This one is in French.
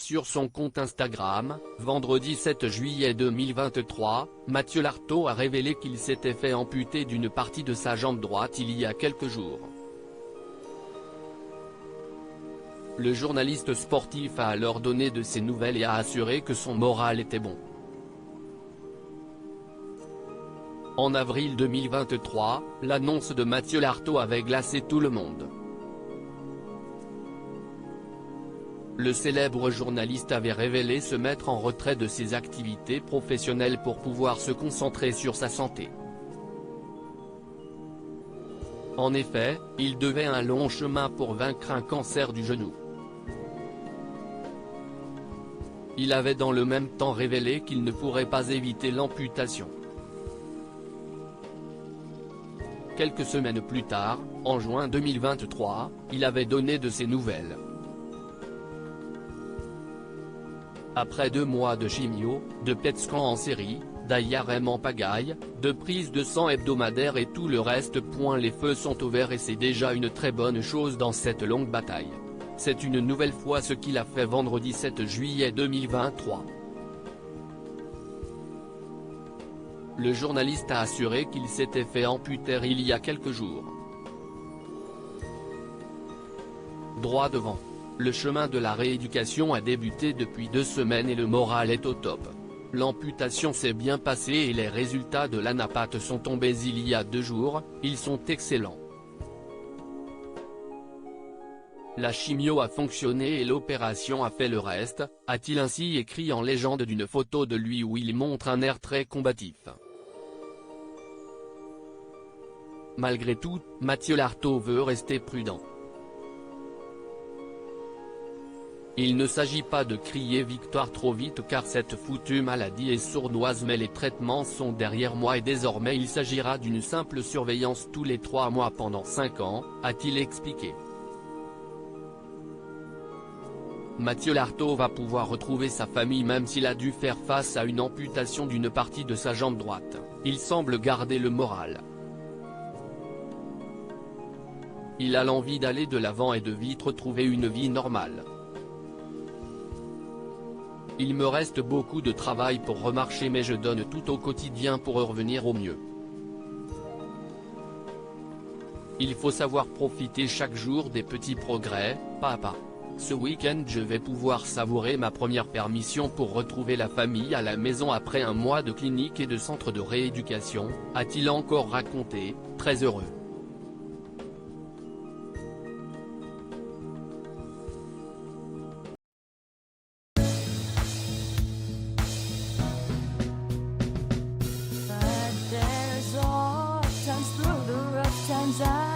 sur son compte Instagram, vendredi 7 juillet 2023, Mathieu Lartaud a révélé qu'il s'était fait amputer d'une partie de sa jambe droite il y a quelques jours. Le journaliste sportif a alors donné de ses nouvelles et a assuré que son moral était bon. En avril 2023, l'annonce de Mathieu Lartaud avait glacé tout le monde. Le célèbre journaliste avait révélé se mettre en retrait de ses activités professionnelles pour pouvoir se concentrer sur sa santé. En effet, il devait un long chemin pour vaincre un cancer du genou. Il avait dans le même temps révélé qu'il ne pourrait pas éviter l'amputation. Quelques semaines plus tard, en juin 2023, il avait donné de ses nouvelles. Après 2 mois de chimio, de PET scan en série, d'IRM en pagaille, de prise de sang hebdomadaire et tout le reste. Les feux sont au vert et c'est déjà une très bonne chose dans cette longue bataille. C'est une nouvelle fois ce qu'il a fait vendredi 7 juillet 2023. Le journaliste a assuré qu'il s'était fait amputer il y a quelques jours. Droit devant. Le chemin de la rééducation a débuté depuis 2 semaines et le moral est au top. L'amputation s'est bien passée et les résultats de l'anapathe sont tombés il y a 2 jours, ils sont excellents. La chimio a fonctionné et l'opération a fait le reste, a-t-il ainsi écrit en légende d'une photo de lui où il montre un air très combatif. Malgré tout, Mathieu Lartaud veut rester prudent. Il ne s'agit pas de crier victoire trop vite car cette foutue maladie est sournoise mais les traitements sont derrière moi et désormais il s'agira d'une simple surveillance tous les 3 mois pendant 5 ans, a-t-il expliqué. Mathieu Lartaud va pouvoir retrouver sa famille même s'il a dû faire face à une amputation d'une partie de sa jambe droite, il semble garder le moral. Il a l'envie d'aller de l'avant et de vite retrouver une vie normale. Il me reste beaucoup de travail pour remarcher mais je donne tout au quotidien pour revenir au mieux. Il faut savoir profiter chaque jour des petits progrès, pas à pas. Ce week-end je vais pouvoir savourer ma première permission pour retrouver la famille à la maison après 1 mois de clinique et de centre de rééducation, a-t-il encore raconté, très heureux. Times through the rough times